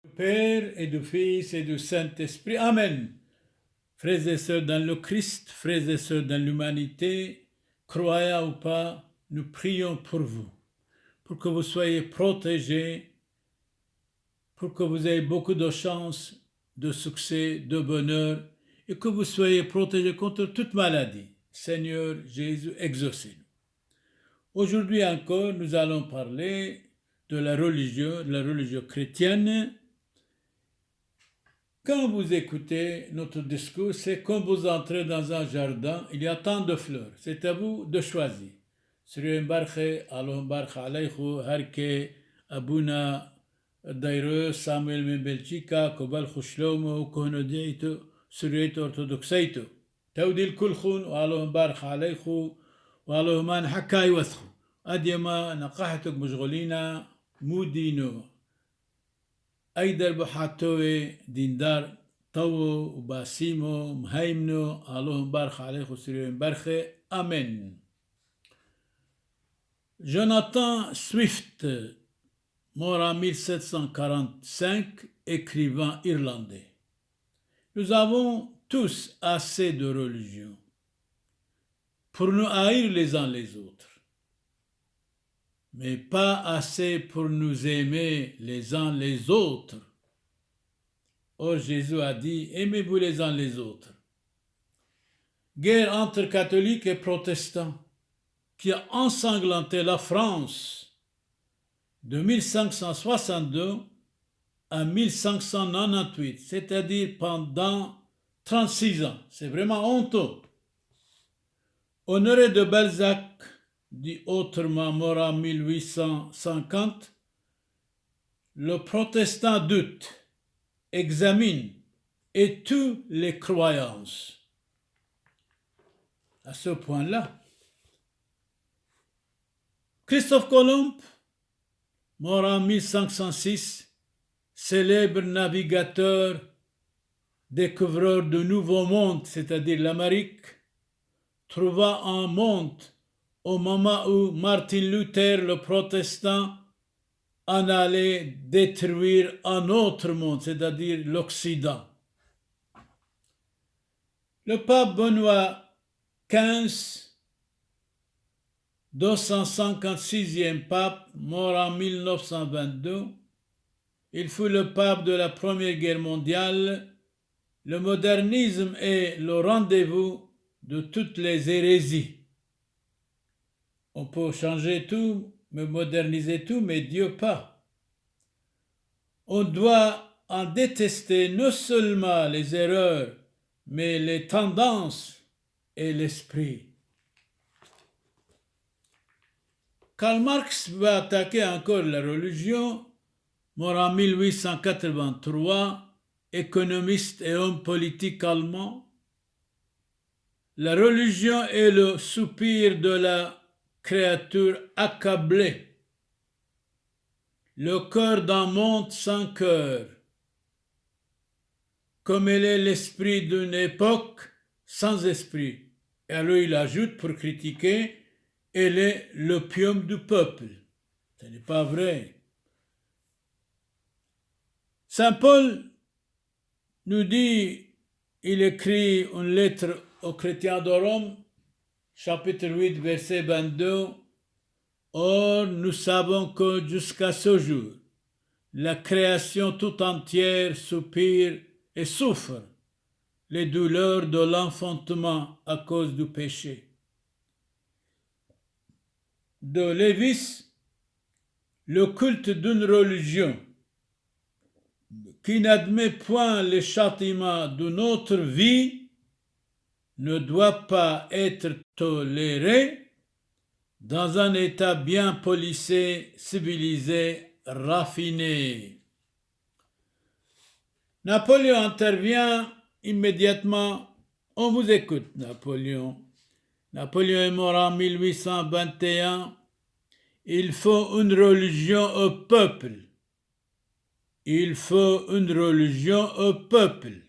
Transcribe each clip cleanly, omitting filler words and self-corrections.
Du Père et du Fils et du Saint-Esprit. Amen. Frères et sœurs dans le Christ, frères et sœurs dans l'humanité, croyants ou pas, nous prions pour vous, pour que vous soyez protégés, pour que vous ayez beaucoup de chance, de succès, de bonheur, et que vous soyez protégés contre toute maladie. Seigneur Jésus, exaucez-nous. Aujourd'hui encore, nous allons parler de la religion chrétienne. Quand vous écoutez notre discours, c'est comme vous entrez dans un jardin, il y a tant de fleurs. C'est à vous de choisir. Sri Mbarche, Allah Mbarche Alayhu, Harke, Abuna, Daire, Samuel Mbelchika, Kobal Khushlomo, Kohnodieto, Sri Orthodoxeito. Taudil Kulkhun, Allah Mbarche Alayhu, Allah Man Hakai Wathru. Adiama, Naqahatuk Mujgolina, Moudino. أيدر بحاتوي ديندار تو وباسيمو مهيمنو اللهم بارخ عليه وسلم برخي Amen. Jonathan Swift, mort en 1745, écrivain irlandais. Nous avons tous assez de religion pour nous haïr les uns les autres, mais pas assez pour nous aimer les uns les autres. Or, Jésus a dit, aimez-vous les uns les autres. Guerre entre catholiques et protestants qui a ensanglanté la France de 1562 à 1598, c'est-à-dire pendant 36 ans. C'est vraiment honteux. Honoré de Balzac, dit autrement mort en 1850, le protestant doute, examine et tue les croyances. À ce point-là, Christophe Colomb, mort en 1506, célèbre navigateur, découvreur de nouveaux mondes, c'est-à-dire l'Amérique, trouva un monde au moment où Martin Luther, le protestant, en allait détruire un autre monde, c'est-à-dire l'Occident. Le pape Benoît XV, 256e pape, mort en 1922, il fut le pape de la Première Guerre mondiale. Le modernisme est le rendez-vous de toutes les hérésies. On peut changer tout, moderniser tout, mais Dieu pas. On doit en détester non seulement les erreurs, mais les tendances et l'esprit. Karl Marx va attaquer encore la religion, mort en 1883, économiste et homme politique allemand. La religion est le soupir de la créature accablée, le cœur d'un monde sans cœur, comme elle est l'esprit d'une époque sans esprit. Et alors il ajoute pour critiquer, elle est l'opium du peuple. Ce n'est pas vrai. Saint Paul nous dit, il écrit une lettre aux chrétiens de Rome, chapitre 8, verset 22, « Or, nous savons que jusqu'à ce jour, la création tout entière soupire et souffre les douleurs de l'enfantement à cause du péché. » De Lévis, le culte d'une religion qui n'admet point les châtiments d'une autre vie ne doit pas être toléré dans un état bien policé, civilisé, raffiné. Napoléon intervient immédiatement. On vous écoute, Napoléon. Napoléon est mort en 1821. Il faut une religion au peuple. Il faut une religion au peuple.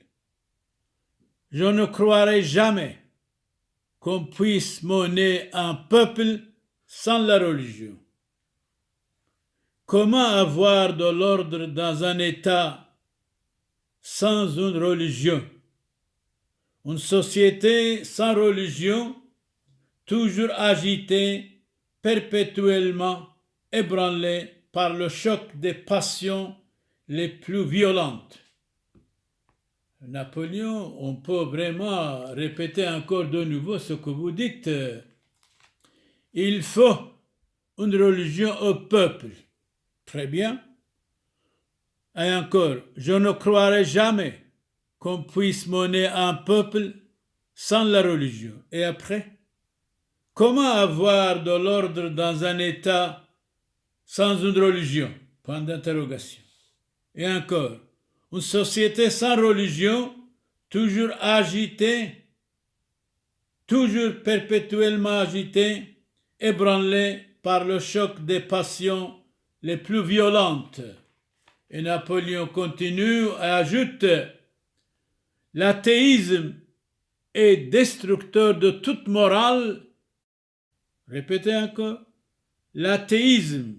Je ne croirai jamais qu'on puisse mener un peuple sans la religion. Comment avoir de l'ordre dans un État sans une religion? Une société sans religion, toujours agitée, perpétuellement ébranlée par le choc des passions les plus violentes. Napoléon, on peut vraiment répéter encore de nouveau ce que vous dites. Il faut une religion au peuple. Très bien. Et encore, je ne croirai jamais qu'on puisse mener un peuple sans la religion. Et après, comment avoir de l'ordre dans un État sans une religion? Point d'interrogation. Et encore, une société sans religion, toujours agitée, toujours perpétuellement agitée, ébranlée par le choc des passions les plus violentes. Et Napoléon continue et ajoute: l'athéisme est destructeur de toute morale. Répétez encore: l'athéisme,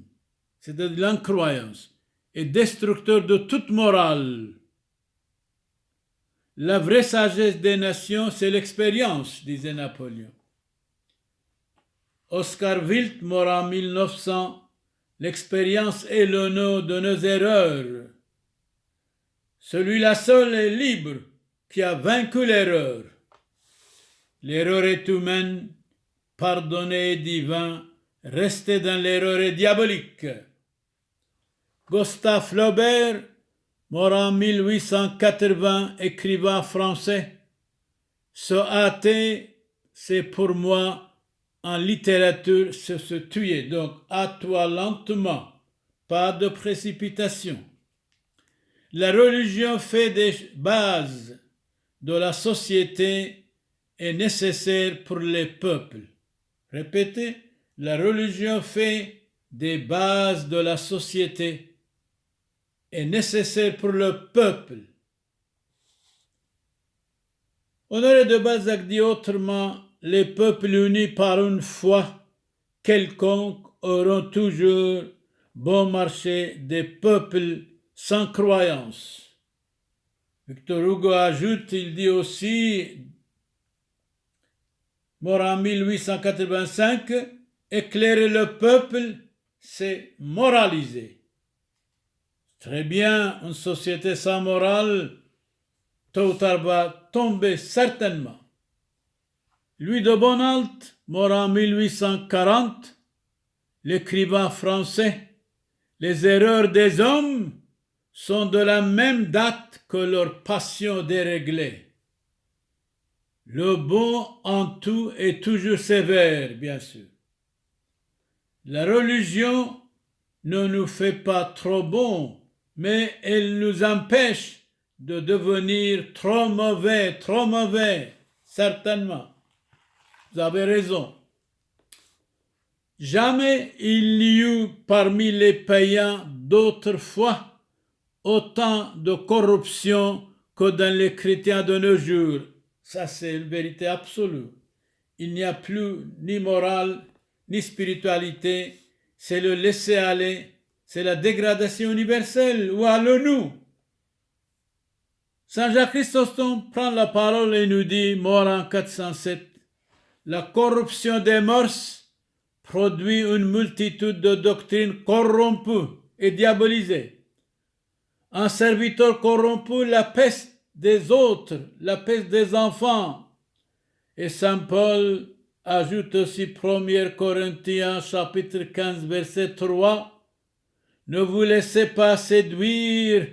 c'est-à-dire l'incroyance, est destructeur de toute morale. La vraie sagesse des nations, c'est l'expérience, disait Napoléon. Oscar Wilde mort en 1900. L'expérience est le nom de nos erreurs. Celui-là seul est libre qui a vaincu l'erreur. L'erreur est humaine, pardonnée est divin, rester dans l'erreur est diabolique. Gustave Flaubert, mort en 1880, écrivain français. Se hâter, c'est pour moi en littérature, c'est se tuer. Donc, hâte-toi lentement, pas de précipitation. La religion fait des bases de la société et nécessaire pour les peuples. Répétez, la religion fait des bases de la société et nécessaire pour le peuple. Honoré de Balzac dit autrement: les peuples unis par une foi quelconque auront toujours bon marché des peuples sans croyance. Victor Hugo ajoute, il dit aussi, mort en 1885, éclairer le peuple, c'est moraliser. Très bien, une société sans morale, tôt ou tard va tomber certainement. Louis de Bonald, mort en 1840, l'écrivain français: les erreurs des hommes sont de la même date que leurs passions déréglées. Le bon en tout est toujours sévère, bien sûr. La religion ne nous fait pas trop bons, mais elle nous empêche de devenir trop mauvais, certainement. Vous avez raison. Jamais il n'y eut parmi les païens d'autrefois autant de corruption que dans les chrétiens de nos jours. Ça, c'est une vérité absolue. Il n'y a plus ni morale, ni spiritualité. C'est le laisser-aller, c'est la dégradation universelle. Où allons-nous? Saint Jacques Chrysostome prend la parole et nous dit, mort en 407, la corruption des mœurs produit une multitude de doctrines corrompues et diabolisées. Un serviteur corrompu, la peste des autres, la peste des enfants. Et Saint Paul ajoute aussi 1 Corinthiens chapitre 15 verset 3, ne vous laissez pas séduire,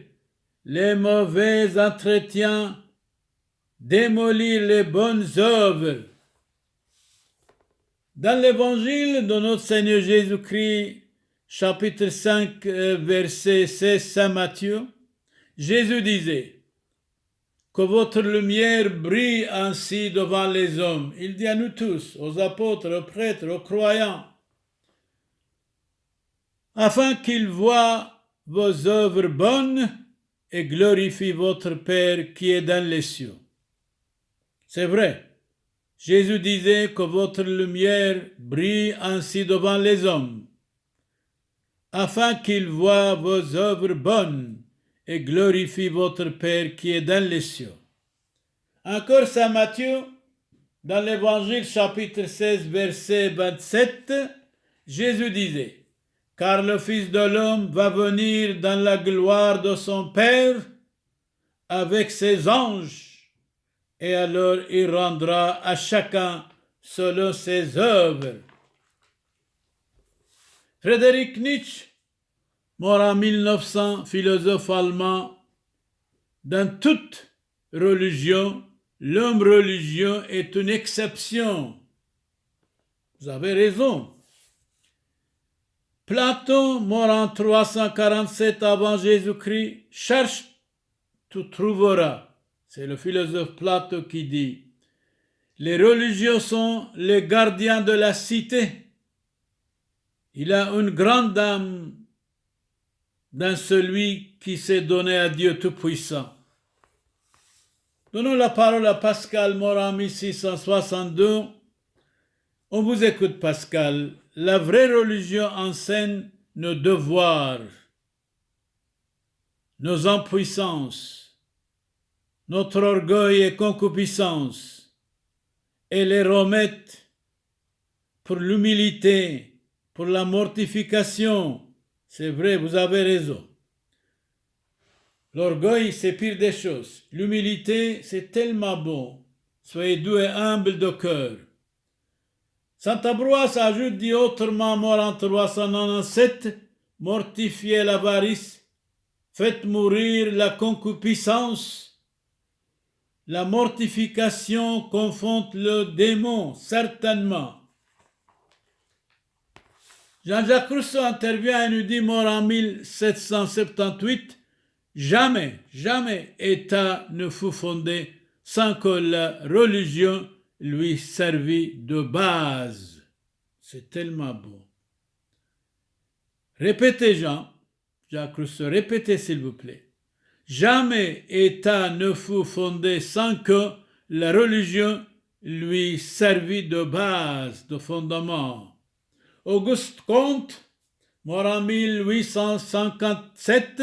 les mauvais entretiens, démolir les bonnes œuvres. Dans l'évangile de notre Seigneur Jésus-Christ, chapitre 5, verset 16, Saint Matthieu, Jésus disait, que votre lumière brille ainsi devant les hommes. Il dit à nous tous, aux apôtres, aux prêtres, aux croyants, afin qu'ils voient vos œuvres bonnes et glorifient votre Père qui est dans les cieux. C'est vrai. Jésus disait que votre lumière brille ainsi devant les hommes. afin qu'il voie vos œuvres bonnes et glorifie votre Père qui est dans les cieux. Encore Saint Matthieu, dans l'Évangile chapitre 16, verset 27, Jésus disait, « Car le Fils de l'homme va venir dans la gloire de son Père avec ses anges, et alors il rendra à chacun selon ses œuvres. » Friedrich Nietzsche, mort en 1900, philosophe allemand, dans toute religion, l'homme religieux est une exception. Vous avez raison. Platon, mort en 347 avant Jésus-Christ, cherche, tu trouveras. C'est le philosophe Platon qui dit, les religieux sont les gardiens de la cité. Il a une grande âme dans celui qui s'est donné à Dieu Tout-Puissant. Donnons la parole à Pascal, mort en 1662. On vous écoute, Pascal. La vraie religion enseigne nos devoirs, nos impuissances, notre orgueil et concupiscence, et les remèdes pour l'humilité, pour la mortification. C'est vrai, vous avez raison. L'orgueil, c'est pire des choses. L'humilité, c'est tellement bon. Soyez doux et humbles de cœur. Saint Ambroise ajoute, dit autrement, mort en 397, mortifiez l'avarice, faites mourir la concupiscence. La mortification confronte le démon, certainement. Jean-Jacques Rousseau intervient et nous dit, mort en 1778, jamais État ne fut fondé sans que la religion lui servit de base. C'est tellement beau. Répétez, Jacques Rousseau, répétez s'il vous plaît. Jamais État ne fut fondé sans que la religion lui servit de base, de fondement. Auguste Comte, mort en 1857,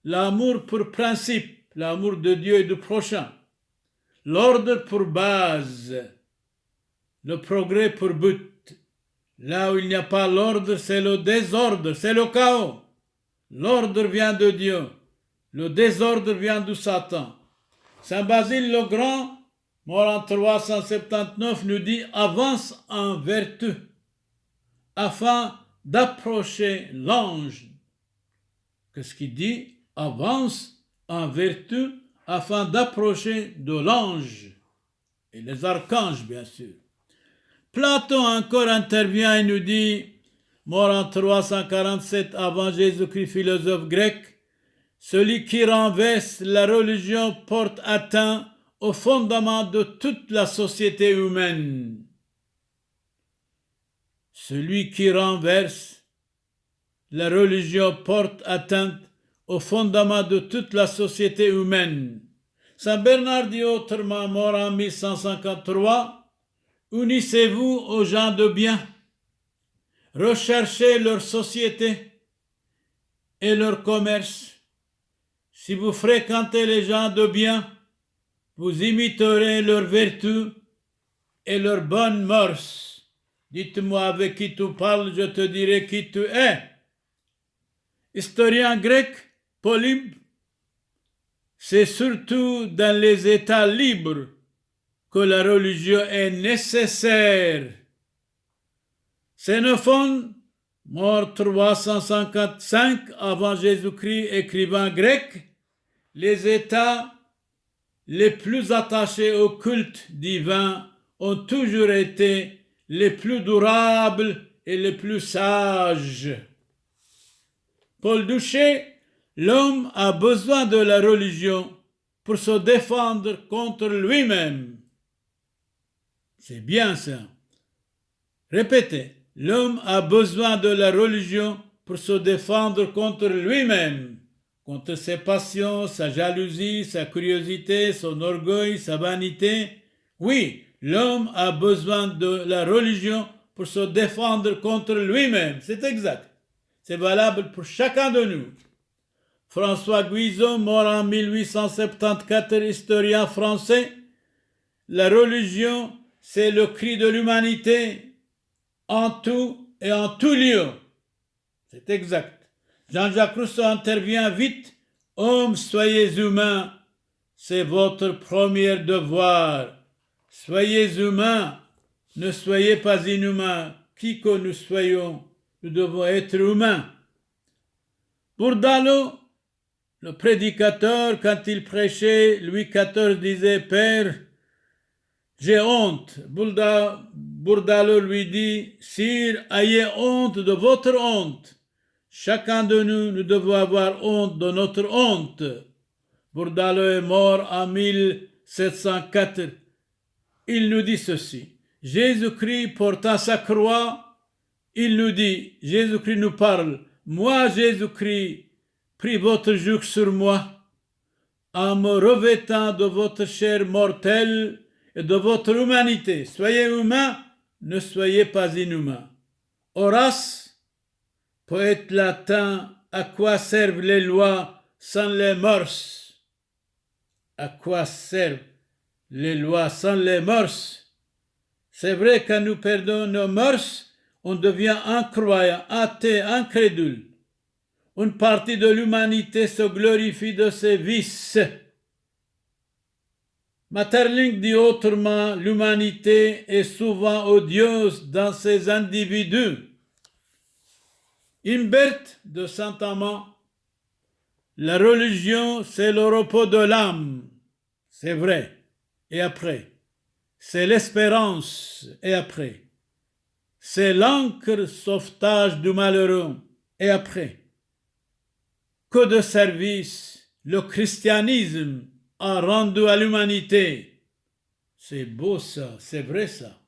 l'amour pour principe, l'amour de Dieu et du prochain, l'ordre pour base, le progrès pour but. Là où il n'y a pas l'ordre, c'est le désordre, c'est le chaos. L'ordre vient de Dieu, le désordre vient de Satan. Saint Basile le Grand, mort en 379, nous dit « avance en vertu » afin d'approcher l'ange. Qu'est-ce qu'il dit? Avance en vertu afin d'approcher de l'ange. Et les archanges, bien sûr. Platon encore intervient et nous dit, mort en 347 avant Jésus-Christ, philosophe grec, celui qui renverse la religion porte atteinte au fondement de toute la société humaine. Celui qui renverse la religion porte atteinte au fondement de toute la société humaine. Saint Bernard dit autrement, mort en 1153, unissez-vous aux gens de bien, recherchez leur société et leur commerce. Si vous fréquentez les gens de bien, vous imiterez leurs vertus et leurs bonnes mœurs. Dites-moi avec qui tu parles, je te dirai qui tu es. Historien grec, Polybe, c'est surtout dans les États libres que la religion est nécessaire. Xénophon, mort 355 avant Jésus-Christ, écrivain grec, les États les plus attachés au culte divin ont toujours été les plus durables et les plus sages. Paul Douchet, l'homme a besoin de la religion pour se défendre contre lui-même. C'est bien ça. Répétez, l'homme a besoin de la religion pour se défendre contre lui-même, contre ses passions, sa jalousie, sa curiosité, son orgueil, sa vanité. Oui, l'homme a besoin de la religion pour se défendre contre lui-même. C'est exact. C'est valable pour chacun de nous. François Guizot, mort en 1874, historien français. La religion, c'est le cri de l'humanité en tout et en tout lieu. C'est exact. Jean-Jacques Rousseau intervient vite. Hommes, soyez humains, c'est votre premier devoir. Soyez humains, ne soyez pas inhumains. Qui que nous soyons, nous devons être humains. Bourdaloue, le prédicateur, quand il prêchait, Louis XIV disait, Père, j'ai honte. Bourdaloue lui dit, Sire, ayez honte de votre honte. Chacun de nous, nous devons avoir honte de notre honte. Bourdaloue est mort en 1704. Il nous dit ceci. Jésus-Christ portant sa croix, il nous dit, Jésus-Christ nous parle, moi, Jésus-Christ, pris votre joug sur moi, en me revêtant de votre chair mortelle et de votre humanité. Soyez humains, ne soyez pas inhumains. Horace, poète latin, à quoi servent les lois sans les mœurs? À quoi servent les lois sans les mœurs? C'est vrai, quand nous perdons nos mœurs, on devient incroyant, athée, incrédule. Une partie de l'humanité se glorifie de ses vices. Maeterlinck dit autrement, l'humanité est souvent odieuse dans ses individus. Imbert de Saint-Amand, la religion, c'est le repos de l'âme. C'est vrai. Et après? C'est l'espérance. Et après? C'est l'encre sauvetage du malheureux. Et après? Que de services le christianisme a rendu à l'humanité. C'est beau ça, c'est vrai ça.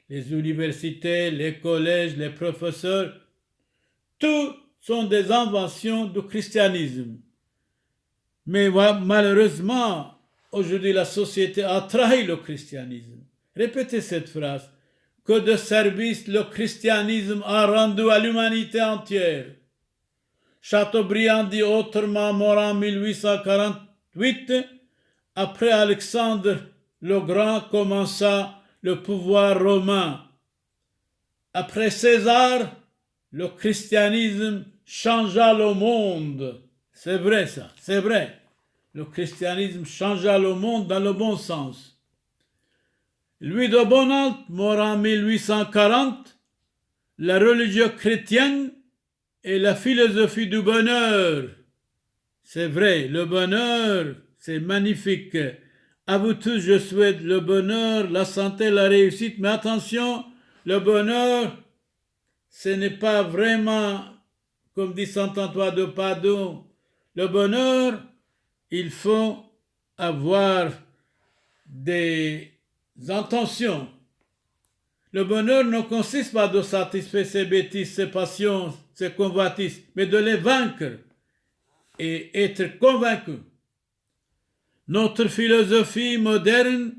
Les universités, les collèges, les professeurs, tout sont des inventions du christianisme. Mais malheureusement, aujourd'hui la société a trahi le christianisme. Répétez cette phrase. Que de services le christianisme a rendu à l'humanité entière. Chateaubriand dit autrement, mort en 1848, après Alexandre le Grand commença le pouvoir romain. Après César, le christianisme changea le monde. C'est vrai ça, c'est vrai. Le christianisme changea le monde dans le bon sens. Louis de Bonald, mort en 1840, la religion chrétienne et la philosophie du bonheur. C'est vrai, le bonheur, c'est magnifique. À vous tous, je souhaite le bonheur, la santé, la réussite. Mais attention, le bonheur, ce n'est pas vraiment, comme dit saint Antoine de Padoue, le bonheur, il faut avoir des intentions. Le bonheur ne consiste pas de satisfaire ses bêtises, ses passions, ses convoitises, mais de les vaincre et être convaincu. Notre philosophie moderne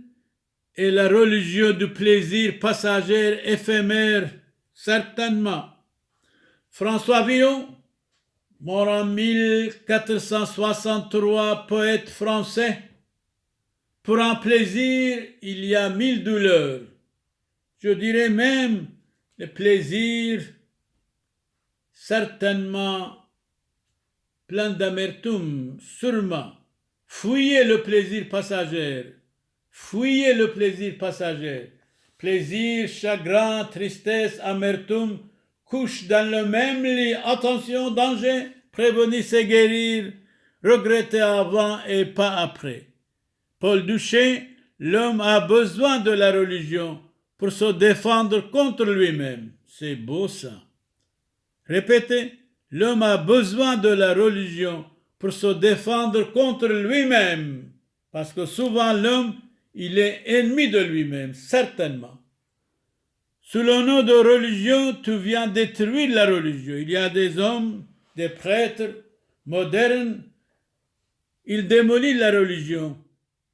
est la religion du plaisir passager, éphémère, certainement. François Villon, mort en 1463, poète français, pour un plaisir, il y a 1000 douleurs. Je dirais même le plaisir certainement plein d'amertume, sûrement. Fuyez le plaisir passager. Fuyez le plaisir passager. Plaisir, chagrin, tristesse, amertume couchent dans le même lit. Attention, danger, prévenir c'est guérir, regretter avant et pas après. Paul Duché, l'homme a besoin de la religion pour se défendre contre lui-même. C'est beau ça. Répétez, l'homme a besoin de la religion pour se défendre contre lui-même. Parce que souvent l'homme, il est ennemi de lui-même, certainement. Sous le nom de religion, tu viens détruire la religion. Il y a des hommes, des prêtres modernes, ils démolissent la religion.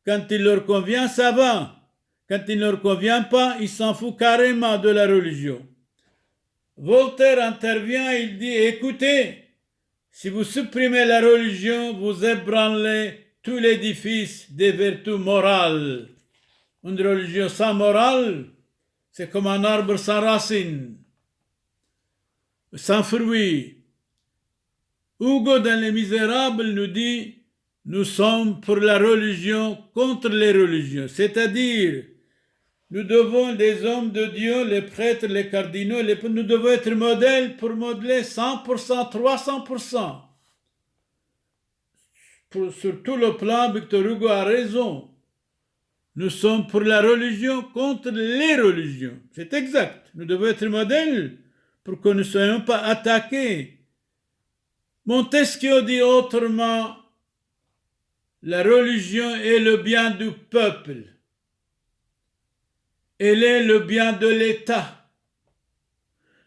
Quand il leur convient, ça va. Quand il ne leur convient pas, ils s'en foutent carrément de la religion. Voltaire intervient, il dit, écoutez, si vous supprimez la religion, vous ébranlez tout l'édifice des vertus morales. Une religion sans morale, c'est comme un arbre sans racines, sans fruits. Hugo dans Les Misérables nous dit, nous sommes pour la religion contre les religions, c'est-à-dire nous devons, les hommes de Dieu, les prêtres, les cardinaux, nous devons être modèles pour modeler 100%, 300%. Sur tout le plan, Victor Hugo a raison. Nous sommes pour la religion contre les religions. C'est exact. Nous devons être modèles pour que nous ne soyons pas attaqués. Montesquieu dit autrement, la religion est le bien du peuple. Elle est le bien de l'État.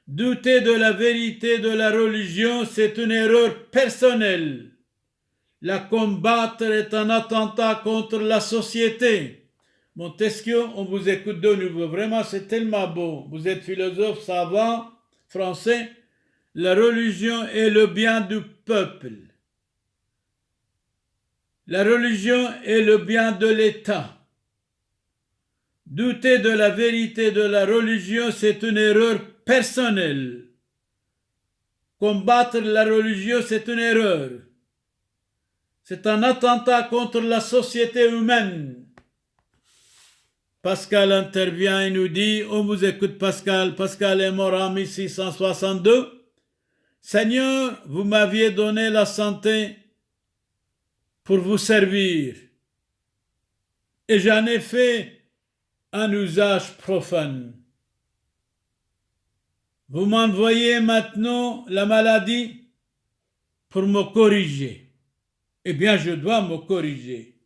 Douter de la vérité de la religion, c'est une erreur personnelle. La combattre est un attentat contre la société. Montesquieu, on vous écoute de nouveau. Vraiment, c'est tellement beau. Vous êtes philosophe, savant, français. La religion est le bien du peuple. La religion est le bien de l'État. Douter de la vérité de la religion, c'est une erreur personnelle. Combattre la religion, c'est une erreur. C'est un attentat contre la société humaine. Pascal intervient et nous dit, on vous écoute Pascal, Pascal est mort en 1662. Seigneur, vous m'aviez donné la santé pour vous servir. Et j'en ai fait un usage profane. Vous m'envoyez maintenant la maladie pour me corriger. Eh bien, je dois me corriger.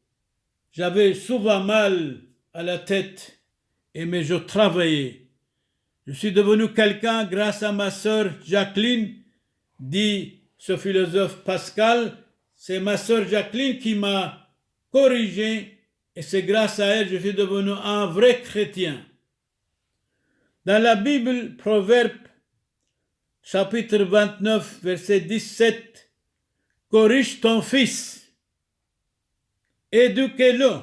J'avais souvent mal à la tête, mais je travaillais. Je suis devenu quelqu'un grâce à ma sœur Jacqueline, dit ce philosophe Pascal. C'est ma sœur Jacqueline qui m'a corrigé. Et c'est grâce à elle que je suis devenu un vrai chrétien. Dans la Bible, Proverbe, chapitre 29, verset 17, corrige ton fils, éduque-le,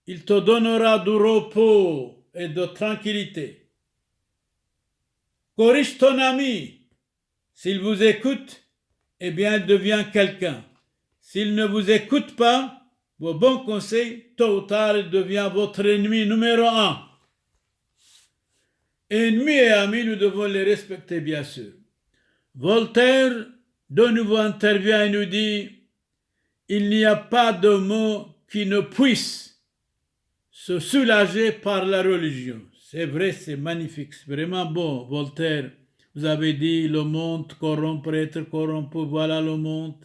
il te donnera du repos et de tranquillité. Corrige ton ami, s'il vous écoute, eh bien, il devient quelqu'un. S'il ne vous écoute pas, vos bons conseils, tôt ou tard, il devient votre ennemi numéro 1. Ennemis et amis, nous devons les respecter, bien sûr. Voltaire, de nouveau, intervient et nous dit, il n'y a pas de mot qui ne puisse se soulager par la religion. C'est vrai, c'est magnifique, c'est vraiment beau, Voltaire. Vous avez dit, le monde corrompt, être corrompu, voilà le monde.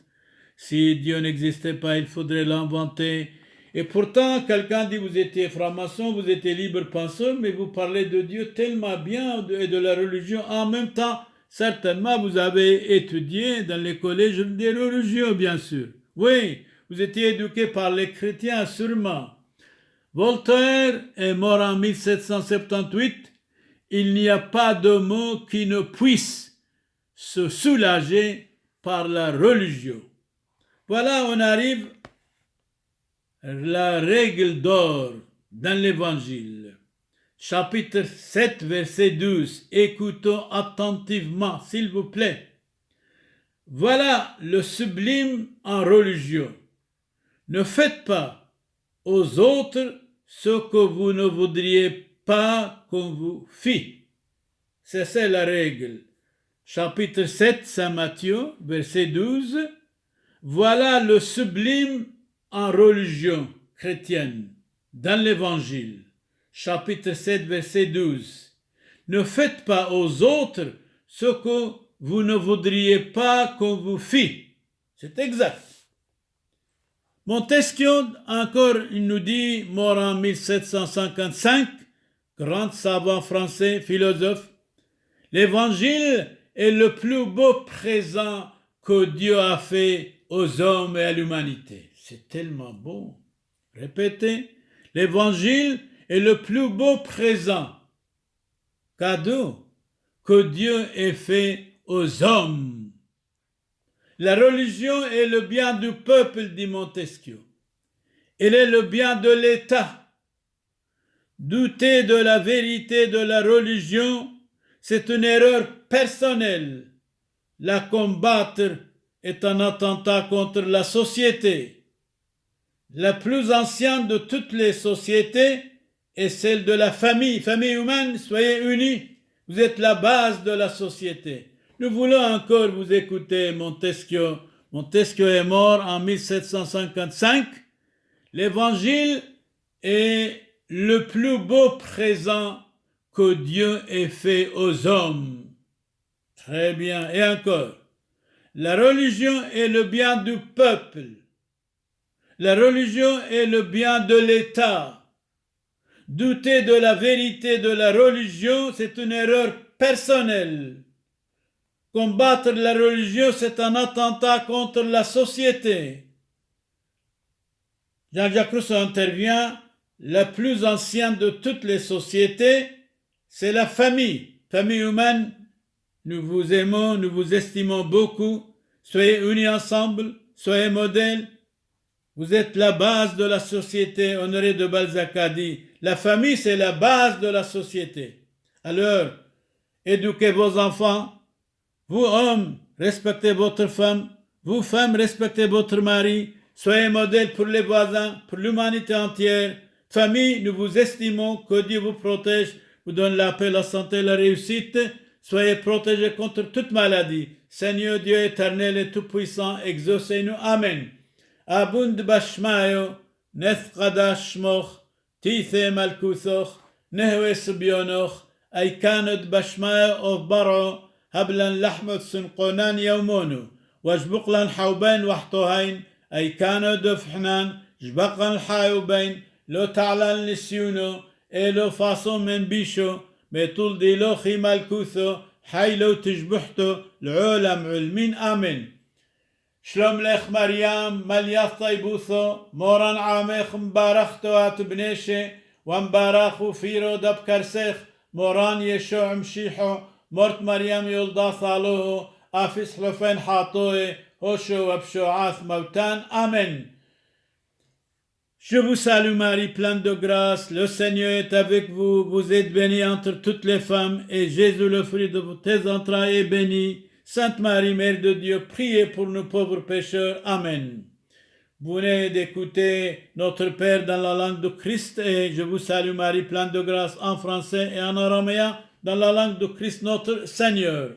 Si Dieu n'existait pas, il faudrait l'inventer. Et pourtant, quelqu'un dit, vous étiez franc-maçon, vous étiez libre penseur, mais vous parlez de Dieu tellement bien et de la religion. En même temps, certainement, vous avez étudié dans les collèges des religions, bien sûr. Oui, vous étiez éduqué par les chrétiens, sûrement. Voltaire est mort en 1778. Il n'y a pas de mot qui ne puisse se soulager par la religion. Voilà, on arrive à la règle d'or dans l'Évangile. Chapitre 7, verset 12. Écoutons attentivement, s'il vous plaît. Voilà le sublime en religion. Ne faites pas aux autres ce que vous ne voudriez pas qu'on vous fît. C'est ça la règle. Chapitre 7, Saint Matthieu, verset 12. Voilà le sublime en religion chrétienne dans l'Évangile, chapitre 7, verset 12. Ne faites pas aux autres ce que vous ne voudriez pas qu'on vous fît. C'est exact. Montesquieu, encore, il nous dit, mort en 1755, grand savant français, philosophe, l'Évangile est le plus beau présent que Dieu a fait aux hommes et à l'humanité. C'est tellement beau. Répétez, l'Évangile est le plus beau présent, cadeau que Dieu ait fait aux hommes. La religion est le bien du peuple, dit Montesquieu. Elle est le bien de l'État. Douter de la vérité de la religion, c'est une erreur personnelle. La combattre est un attentat contre la société. La plus ancienne de toutes les sociétés est celle de la famille. Famille humaine, soyez unis. Vous êtes la base de la société. Nous voulons encore vous écouter Montesquieu. Montesquieu est mort en 1755. L'évangile est le plus beau présent que Dieu ait fait aux hommes. Très bien. Et encore, la religion est le bien du peuple. La religion est le bien de l'État. Douter de la vérité de la religion, c'est une erreur personnelle. Combattre la religion, c'est un attentat contre la société. Jean-Jacques Rousseau intervient. La plus ancienne de toutes les sociétés, c'est la famille. Famille humaine, nous vous aimons, nous vous estimons beaucoup. Soyez unis ensemble, soyez modèles. Vous êtes la base de la société. Honoré de Balzac a dit, la famille, c'est la base de la société. Alors, éduquez vos enfants. Vous, hommes, respectez votre femme. Vous, femmes, respectez votre mari. Soyez modèles pour les voisins, pour l'humanité entière. Famille, nous vous estimons, que Dieu vous protège, vous donne la paix, la santé, la réussite. Soyez protégés contre toute maladie. Seigneur Dieu éternel et tout-puissant, exaucez-nous. Amen. Abund bashmayo, nefqada shmoch, tithe malkuthoch, nehwe subyonoch, aykanod bashmayo of baro, hablan lahmot sunqonan yawmonu, wajbuqlan hawbain wahtohain, aykanod of hnan, jbaqan hayubain, lo ta'lan lisyuno, elo fason men bisho, metul dilo khimalkutho, haylo tijbuhto, l'olam ulmin. Amen. שלום לך מרים, מליאת طيبوثو, موران عامخ مبارختو اتبنيشي, ومبارخو فيرو دب كرسخ, موران يشوع مشيحو, مرت مريم يلدا ثالوه, افس حلفين حاطوه, هوشو وبشوعاث موتان. Amen. Je vous salue Marie, pleine de grâce, le Seigneur est avec vous, vous êtes bénie entre toutes les femmes, et Jésus, le fruit de tes entrailles, est béni. Sainte Marie, Mère de Dieu, priez pour nous pauvres pécheurs. Amen. Vous venez d'écouter Notre Père dans la langue de Christ et je vous salue Marie, pleine de grâce en français et en araméen dans la langue de Christ notre Seigneur.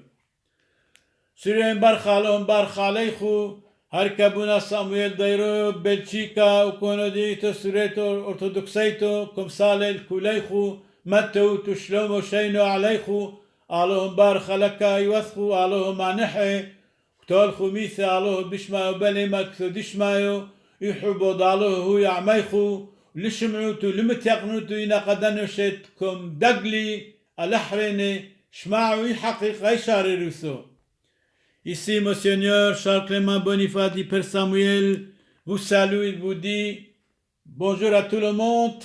Surien barchalom barchaleichu, harkabuna Samuel Dairo, Belchika, Ukonodito, Sureto, Orthodoxeito, Komsalel, Kuleichu, Matteo, Tushlomo, Sheino, Aleichu, اللهم بارخ لك يوثخو اللهم نحي وتول خميثة اللهم بشما وبلي مكثو دشمايو يحبود اللهم هو يعميخو لشمعوتو لمتيقنوتو إنا قدنو شيتكم دقلي الأحريني شمعو يحقيق غيشاري روسو. Ici, Monseigneur Charles Clément Boniface dit Père Samuel vous salue, il vous dit bonjour à tout le monde.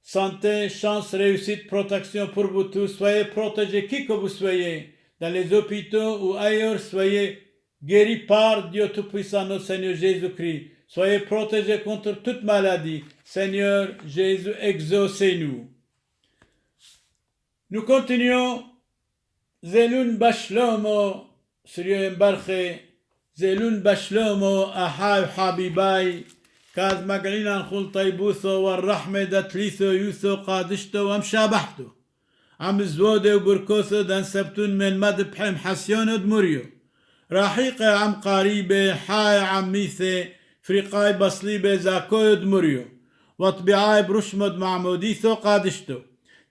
Santé, chance, réussite, protection pour vous tous. Soyez protégés, qui que vous soyez, dans les hôpitaux ou ailleurs, soyez guéris par Dieu Tout-Puissant, notre Seigneur Jésus-Christ. Soyez protégés contre toute maladie. Seigneur Jésus, exaucez-nous. Nous continuons. Zelun Bashlomo, Seigneur Mbarche, Zelun Bashlomo, Ahai Habibai, كاز مقلنا نخل طيبوثو والرحمة دتليثو يوثو قادشتو ومشابحتو عم زودة وبركوثو دان سبتون من مد بحيم حسيون دمريو راحيقة عم قريبة حاي عم ميثة فريقاي بصليبة زاكو دمريو وطبيعاي برشمد معموديثو قادشتو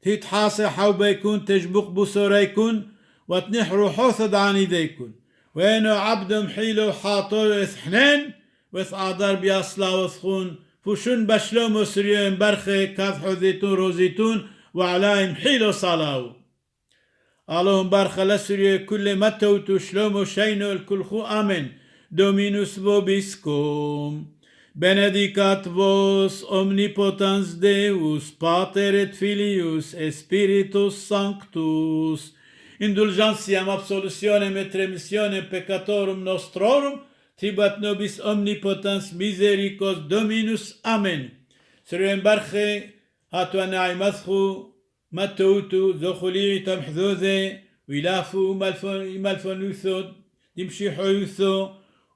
تيتحاسي حوبة يكون تجبق بصورة يكون وتنحرو حوثد عن يديكون وينو عبد محيلو حاطو إثحنين وث آدار بياسلا وثخون فوشون بشلوم وسريون برخي كافحو زيتون روزيتون وعلايم حيلو صلاو اللهم برخ لسريو كل متوتو شلومو شينو الكل خو آمين دومينوس vobiscum benedicat vos omnipotens Deus Pater et Filius et Spiritus Sanctus indulgentiam absolutionem et remissionem peccatorum nostrorum, tribat nobis omnipotens misericors Dominus. Amen. سرين برخي هاتوا نعيمثخو متوتو زخولي تمحذوذي ويلافو مالفونوثو دمشي حيوثو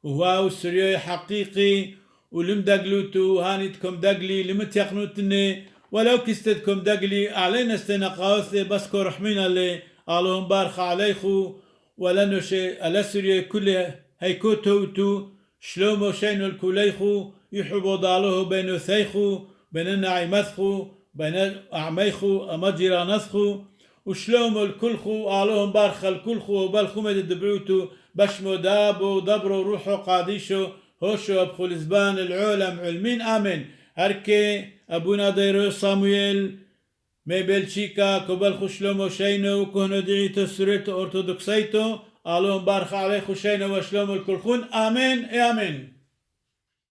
وهو سريو حقيقي ولم دقلوتو هانتكم دقلي لم تيقنوتني ولو كستدكم دقلي علينا استنقاوثي بسكو رحمينا اللي اللهم بارخ عليكو ولنو شيء ألا سريو كل هيكو توتو شلومو شينو الكوليخو يحبو ضالوه بينو ثيخو بين النعيمثخو بين أعميخو أمجرانثخو وشلومو الكلخو اللهم بارخ الكلخو وبالخو مد دبروتو بشمو دابو دبرو روحو قاديشو هوشو أبخو الزبان العولم علمين. آمين. هركي أبونا ديرو صامويل ميبلشيكا كوبالخو شلومو شينو كهنو دعيتو سوريتو أرثوذكسيتو اللهم بارخ عليكو شينو وشلومو الكلخون. آمين. آمين.